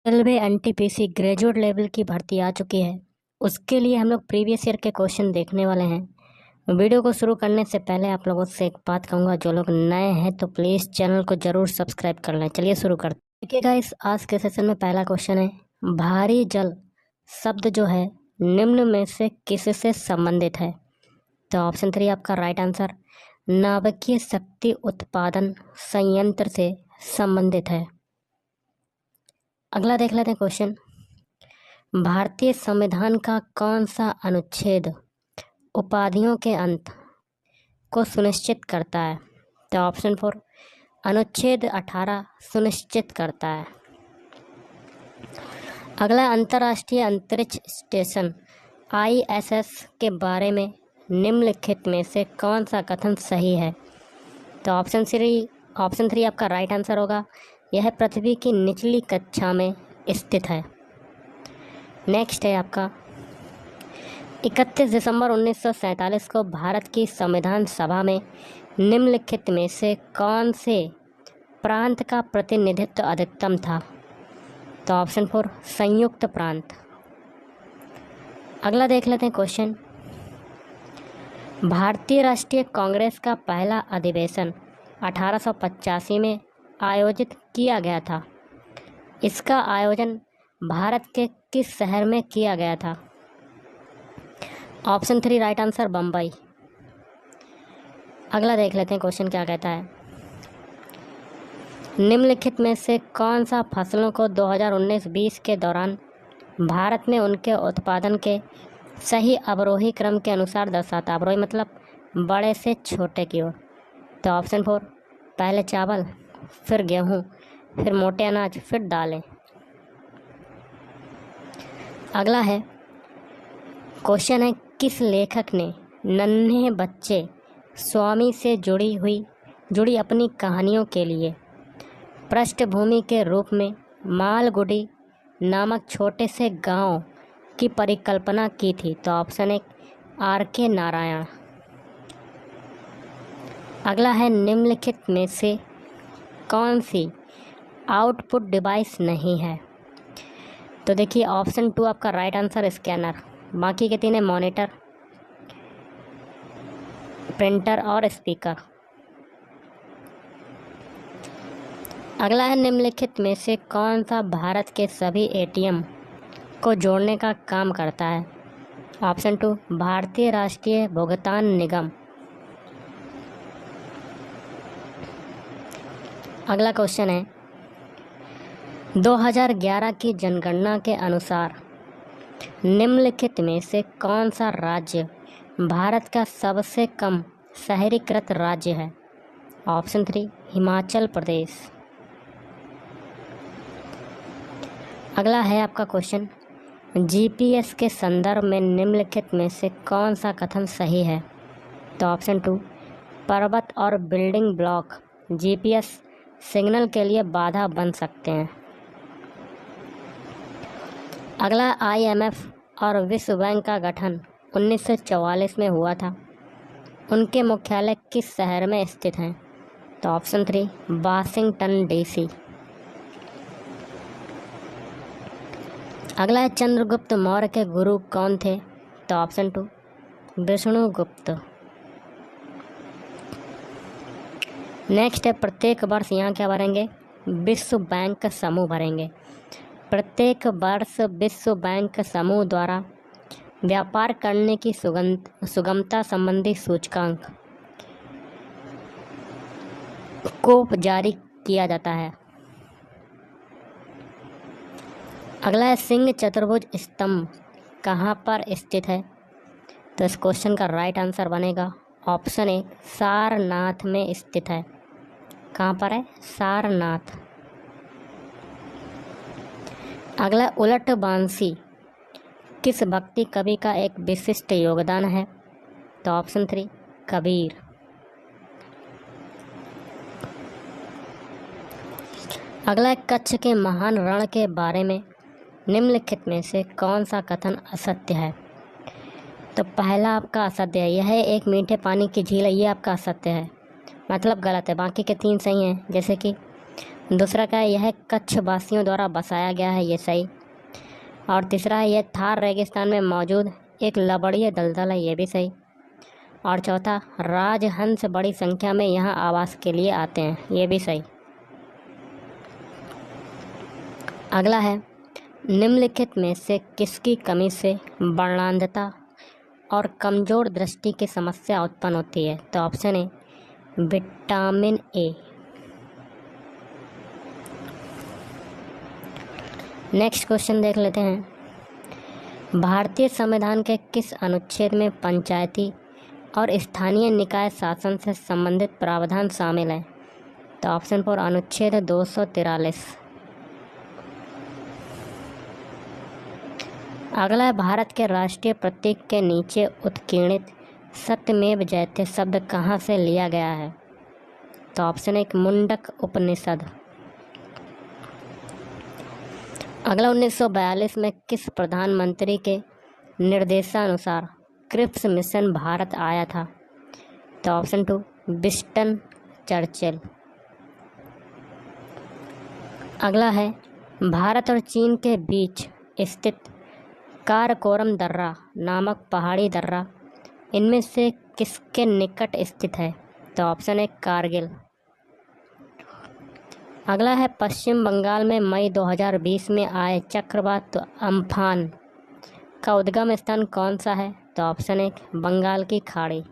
Railway NTPC graduate level की भर्ती आ चुकी है। उसके लिए हम लोग प्रीवियस ईयर के क्वेश्चन देखने वाले हैं। वीडियो को शुरू करने से पहले आप लोगों से एक बात कहूँगा, जो लोग नए हैं तो प्लीज़ चैनल को ज़रूर सब्सक्राइब कर लें। चलिए शुरू करते हैं। देखिए गाइस, आज के सेशन में पहला क्वेश्चन है, भारी जल शब्द जो है निम्न में से किससे संबंधित है? तो ऑप्शन 3 आपका राइट आंसर नाभिकीय शक्ति उत्पादन संयंत्र से संबंधित है। अगला देख लेते हैं क्वेश्चन, भारतीय संविधान का कौन सा अनुच्छेद उपाधियों के अंत को सुनिश्चित करता है? तो ऑप्शन 4 अनुच्छेद 18 सुनिश्चित करता है। अगला, अंतर्राष्ट्रीय अंतरिक्ष स्टेशन ISS के बारे में निम्नलिखित में से कौन सा कथन सही है? तो ऑप्शन 3 आपका राइट आंसर होगा, यह पृथ्वी की निचली कक्षा में स्थित है। नेक्स्ट है आपका, 31 दिसंबर 1947 को भारत की संविधान सभा में निम्नलिखित में से कौन से प्रांत का प्रतिनिधित्व अधिकतम था? तो ऑप्शन 4 संयुक्त प्रांत। अगला देख लेते हैं क्वेश्चन, भारतीय राष्ट्रीय कांग्रेस का पहला अधिवेशन 1885 में आयोजित किया गया था। इसका आयोजन भारत के किस शहर में किया गया था? Option 3 right answer Bombay. अगला देख लेते हैं क्वेश्चन क्या कहता है, निम्नलिखित में से कौन सा फसलों को 2019-20 के दौरान भारत में उनके उत्पादन के सही अवरोही क्रम के अनुसार दर्शाता? अवरोही मतलब बड़े से छोटे की ओर। तो ऑप्शन 4 पहले चावल, फिर गेहूं, फिर मोटे अनाज, फिर दालें। अगला है क्वेश्चन है, किस लेखक ने नन्हे बच्चे स्वामी से जुड़ी अपनी कहानियों के लिए पृष्ठभूमि के रूप में मालगुडी नामक छोटे से गांव की परिकल्पना की थी? तो ऑप्शन 1 RK नारायण। अगला है, निम्नलिखित में से कौन सी आउटपुट डिवाइस नहीं है? तो देखिए ऑप्शन 2 आपका राइट आंसर स्कैनर, बाकी के तीन है मॉनिटर, प्रिंटर और स्पीकर। अगला है, निम्नलिखित में से कौन सा भारत के सभी ATM को जोड़ने का काम करता है? ऑप्शन 2 भारतीय राष्ट्रीय भुगतान निगम। अगला क्वेश्चन है, 2011 की जनगणना के अनुसार निम्नलिखित में से कौन सा राज्य भारत का सबसे कम शहरीकृत राज्य है? ऑप्शन 3 हिमाचल प्रदेश। अगला है आपका क्वेश्चन, GPS के संदर्भ में निम्नलिखित में से कौन सा कथन सही है? तो ऑप्शन 2 पर्वत और बिल्डिंग ब्लॉक GPS सिग्नल के लिए बाधा बन सकते हैं। अगला, IMF और विश्व बैंक का गठन 1944 में हुआ था। उनके मुख्यालय किस शहर में स्थित हैं? तो ऑप्शन 3 वाशिंगटन DC। अगला है, चंद्रगुप्त मौर्य के गुरु कौन थे? तो ऑप्शन 2 विष्णुगुप्त। नेक्स्ट है, प्रत्येक वर्ष यहाँ क्या भरेंगे? विश्व बैंक समूह भरेंगे। प्रत्येक वर्ष विश्व बैंक समूह द्वारा व्यापार करने की सुगमता संबंधी सूचकांक को जारी किया जाता है। अगला है, सिंह चतुर्भुज स्तंभ कहाँ पर स्थित है? तो इस क्वेश्चन का राइट आंसर बनेगा ऑप्शन 1 सारनाथ में स्थित है। कहाँ पर है? सारनाथ। अगला, उलट बांसी किस भक्ति कवि का एक विशिष्ट योगदान है? तो ऑप्शन 3 कबीर। अगला, कच्छ के महान रण के बारे में निम्नलिखित में से कौन सा कथन असत्य है? तो पहला आपका असत्य है, यह एक मीठे पानी की झील है, ये आपका असत्य है, मतलब गलत है। बाकी के तीन सही हैं, जैसे कि दूसरा क्या है, यह कच्छ वासियों द्वारा बसाया गया है, ये सही। और तीसरा है, यह थार रेगिस्तान में मौजूद एक लवणीय दलदल है, ये भी सही। और चौथा, राजहंस बड़ी संख्या में यहाँ आवास के लिए आते हैं, ये भी सही। अगला है, निम्नलिखित में से किसकी कमी से वर्णांधता और कमजोर दृष्टि की समस्या उत्पन्न होती है? तो option A vitamin A. Next question देख लेते हैं। भारतीय संविधान के किस अनुच्छेद में पंचायती और स्थानीय निकाय शासन से संबंधित प्रावधान शामिल है? तो ऑप्शन फॉर अनुच्छेद 243। अगला है, भारत के राष्ट्रीय प्रतीक के नीचे उत्कीर्णित सत्यमेव जयते शब्द कहाँ से लिया गया है? तो ऑप्शन एक मुंडक उपनिषद। अगला, 1942 में किस प्रधानमंत्री के निर्देशानुसार क्रिप्स मिशन भारत आया था? तो ऑप्शन 2 विंस्टन चर्चिल। अगला है, भारत और चीन के बीच स्थित काराकोरम दर्रा नामक पहाड़ी दर्रा इनमें से किसके निकट स्थित है? तो ऑप्शन है कारगिल। अगला है, पश्चिम बंगाल में मई 2020 में आए चक्रवात अम्फान का उद्गम स्थान कौन सा है? तो ऑप्शन एक बंगाल की खाड़ी।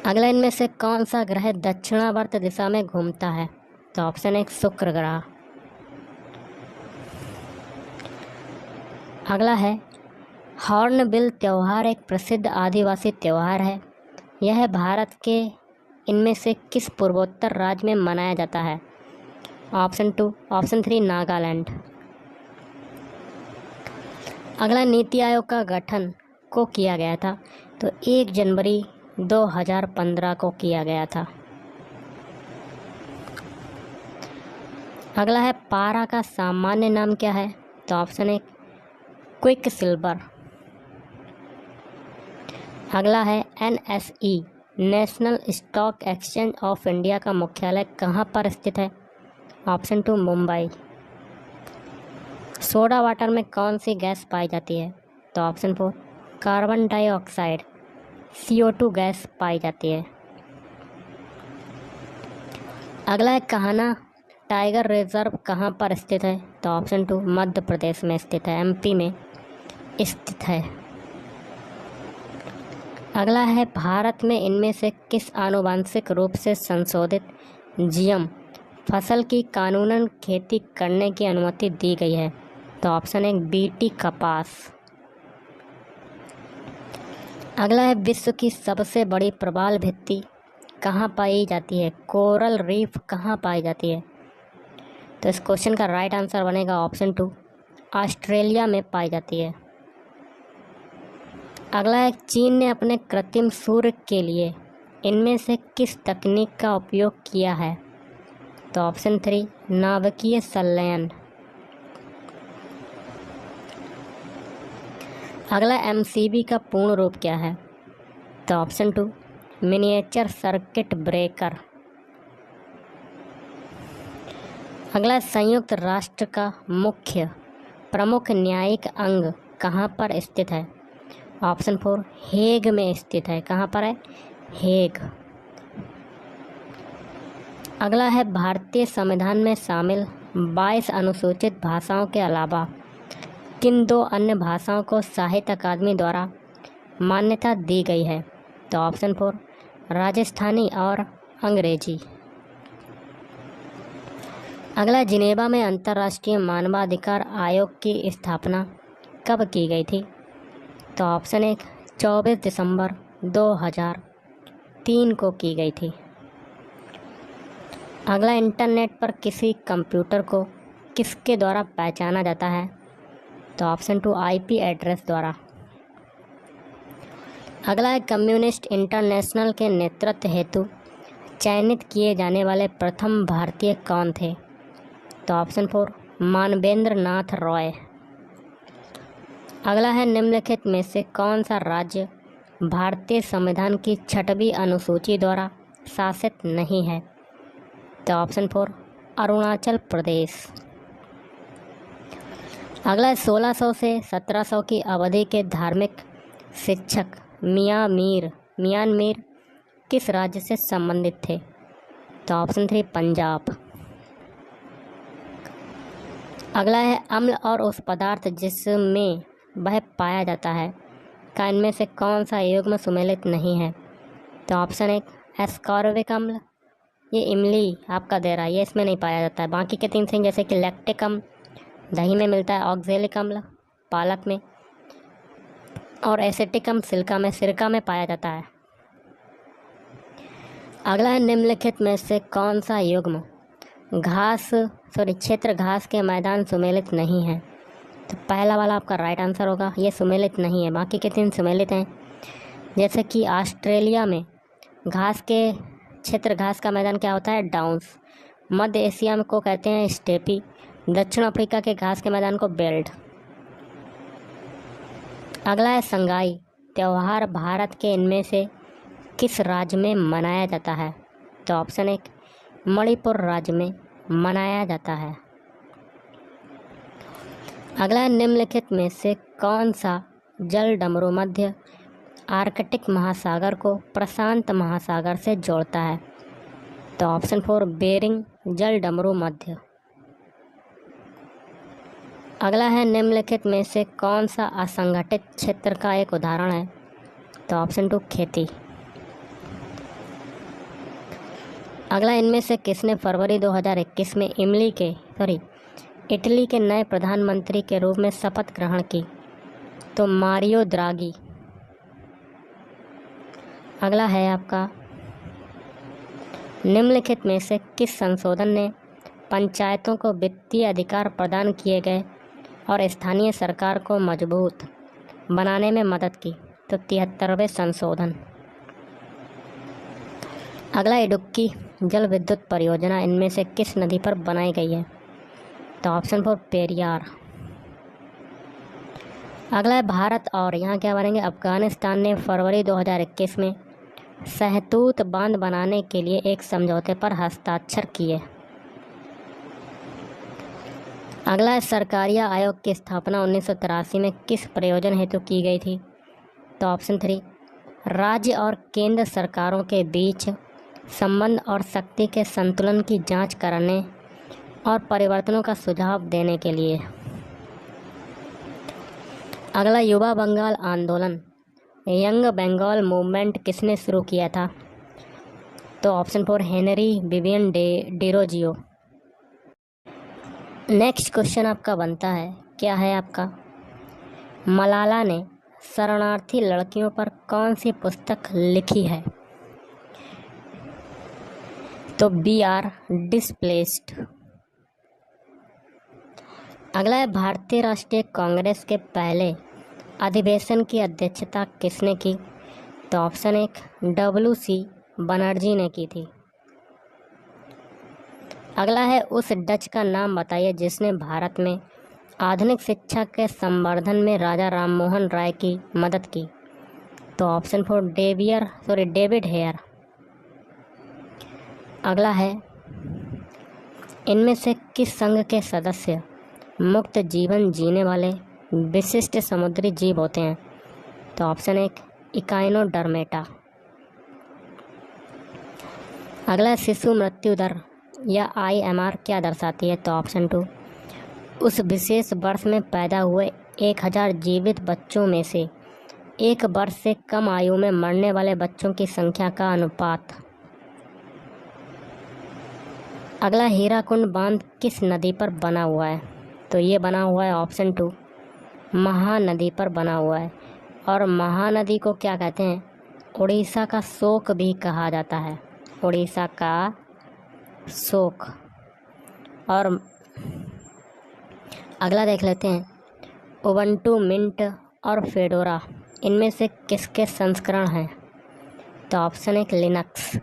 अगला, इनमें से कौन सा ग्रह दक्षिणावर्त दिशा में घूमता है? तो ऑप्शन एक शुक्र ग्रह। अगला है, हॉर्नबिल त्यौहार एक प्रसिद्ध आदिवासी त्यौहार है। यह भारत के इनमें से किस पूर्वोत्तर राज्य में मनाया जाता है? ऑप्शन 3 नागालैंड। अगला, नीति आयोग का गठन को किया गया था? तो 1 जनवरी 2015 को किया गया था। अगला है, पारा का सामान्य नाम क्या है? तो ऑप्शन एक क्विक सिल्वर। अगला है, NSE national stock exchange of India का मुख्यालय कहाँ पर स्थित है? ऑप्शन 2 मुंबई। सोडा वाटर में कौन सी गैस पाई जाती है? तो option 4 carbon dioxide CO2 gas पाई जाती है। अगला है, कान्हा टाइगर रिजर्व कहाँ पर स्थित है? तो ऑप्शन 2 मध्य प्रदेश में स्थित है, MP में स्थित है। अगला है, भारत में इनमें से किस आनुवांशिक रूप से संशोधित GM फसल की कानूनन खेती करने की अनुमति दी गई है? तो ऑप्शन एक BT कपास। अगला है, विश्व की सबसे बड़ी प्रवाल भित्ति कहाँ पाई जाती है? कोरल रीफ कहाँ पाई जाती है? तो इस क्वेश्चन का राइट आंसर बनेगा ऑप्शन 2 ऑस्ट्रेलिया में पाई जाती है। अगला है, चीन ने अपने कृत्रिम सूर्य के लिए इनमें से किस तकनीक का उपयोग किया है? तो ऑप्शन 3 नाभिकीय संलयन। अगला, MCB का पूर्ण रूप क्या है? तो ऑप्शन 2 मिनिएचर सर्किट ब्रेकर। अगला, संयुक्त राष्ट्र का मुख्य प्रमुख न्यायिक अंग कहाँ पर स्थित है? ऑप्शन 4 हेग में स्थित है। कहाँ पर है? हेग। अगला है, भारतीय संविधान में शामिल 22 अनुसूचित भाषाओं के अलावा किन 2 अन्य भाषाओं को साहित्य अकादमी द्वारा मान्यता दी गई है? तो ऑप्शन 4 राजस्थानी और अंग्रेजी। अगला, जिनेवा में अंतर्राष्ट्रीय मानवाधिकार आयोग की स्थापना कब की गई थी? तो ऑप्शन 1 24 दिसंबर 2003 को की गई थी। अगला, इंटरनेट पर किसी कंप्यूटर को किसके द्वारा पहचाना जाता है? तो ऑप्शन 2 IP एड्रेस द्वारा। अगला है, कम्युनिस्ट इंटरनेशनल के नेतृत्व हेतु चयनित किए जाने वाले प्रथम भारतीय कौन थे? तो ऑप्शन 4 मानवेंद्र नाथ रॉय। अगला है, निम्नलिखित में से कौन सा राज्य भारतीय संविधान की 6वीं अनुसूची द्वारा शासित नहीं है? तो ऑप्शन 4 अरुणाचल प्रदेश। अगला है 1600 से 1700 की अवधि के धार्मिक शिक्षक मियां मीर किस राज्य से संबंधित थे? तो ऑप्शन 3 पंजाब। अगला है अम्ल और उस पदार्थ जिसमें वह पाया जाता है का इनमें से कौन सा युग्म सुमेलित नहीं है? तो ऑप्शन 1 एस्कॉर्बिक अम्ल, ये इमली आपका दे रहा है, ये इसमें नहीं पाया जाता है। बाकी के 3 से जैसे कि लैक्टिक अम्ल दही में मिलता है, ऑक्जेलिक अम्ल पालक में, और एसिटिक अम्ल सिरका में पाया जाता है। अगला है निम्नलिखित में से कौन सा युग्म क्षेत्र घास के मैदान सुमेलित नहीं है? तो पहला वाला आपका राइट आंसर होगा, ये सुमेलित नहीं है। बाकी के 3 सुमेलित हैं, जैसे कि ऑस्ट्रेलिया में घास का मैदान क्या होता है? डाउन्स। मध्य एशिया में को कहते हैं स्टेपी। दक्षिण अफ्रीका के घास के मैदान को बेल्ट। अगला है संगाई त्यौहार भारत के इनमें से किस राज्य में मनाया जाता है? तो ऑप्शन 1 मणिपुर राज्य में मनाया जाता है। अगला है निम्नलिखित में से कौन सा जल डमरू मध्य आर्कटिक महासागर को प्रशांत महासागर से जोड़ता है? तो ऑप्शन 4 बेरिंग जल डमरू मध्य। अगला है निम्नलिखित में से कौन सा असंगठित क्षेत्र का एक उदाहरण है? तो ऑप्शन 2 खेती। अगला इनमें से किसने फरवरी 2021 में इटली के नए प्रधानमंत्री के रूप में शपथ ग्रहण की? तो मारियो द्रागी। अगला है आपका निम्नलिखित में से किस संशोधन ने पंचायतों को वित्तीय अधिकार प्रदान किए गए और स्थानीय सरकार को मजबूत बनाने में मदद की? तो 73वें संशोधन। अगला इडुक्की जल विद्युत परियोजना इनमें से किस नदी पर बनाई गई है? तो ऑप्शन 4 पेरियार। अगला है भारत और यहाँ क्या बनेंगे अफगानिस्तान ने फरवरी 2021 में सहतूत बांध बनाने के लिए एक समझौते पर हस्ताक्षर किए। अगला है सरकारिया आयोग की स्थापना 1983 में किस प्रयोजन हेतु की गई थी? तो ऑप्शन 3 राज्य और केंद्र सरकारों के बीच संबंध और शक्ति के संतुलन की जांच करने और परिवर्तनों का सुझाव देने के लिए। अगला युवा बंगाल आंदोलन यंग बंगाल मूवमेंट किसने शुरू किया था? तो option 4 Henry Vivian Derozio. Next question आपका बनता है, क्या है आपका मलाला ने शरणार्थी लड़कियों पर कौन सी पुस्तक लिखी है? तो बी आर डिस्प्लेस्ड। अगला है भारतीय राष्ट्रीय कांग्रेस के पहले अधिवेशन की अध्यक्षता किसने की? तो ऑप्शन 1 WC बनर्जी ने की थी। अगला है उस डच का नाम बताइए जिसने भारत में आधुनिक शिक्षा के संवर्धन में राजा राममोहन राय की मदद की? तो ऑप्शन 4 डेविड हेयर। अगला है इनमें से किस संघ के सदस्य मुक्त जीवन जीने वाले विशिष्ट समुद्री जीव होते हैं? तो ऑप्शन 1 इकाइनोडर्मेटा। अगला शिशु मृत्यु दर या IMR क्या दर्शाती है? तो ऑप्शन 2 उस विशेष वर्ष में पैदा हुए 1000 जीवित बच्चों में से 1 वर्ष से कम आयु में मरने वाले बच्चों की संख्या का अनुपात। अगला हीराकुंड बांध किस नदी पर बना हुआ है? तो ये बना हुआ है ऑप्शन 2 महानदी पर बना हुआ है। और महानदी को क्या कहते हैं? उड़ीसा का शोक भी कहा जाता है, उड़ीसा का शोक। और अगला देख लेते हैं उबंटू मिंट और फेडोरा इनमें से किसके संस्करण हैं? तो ऑप्शन 1 लिनक्स।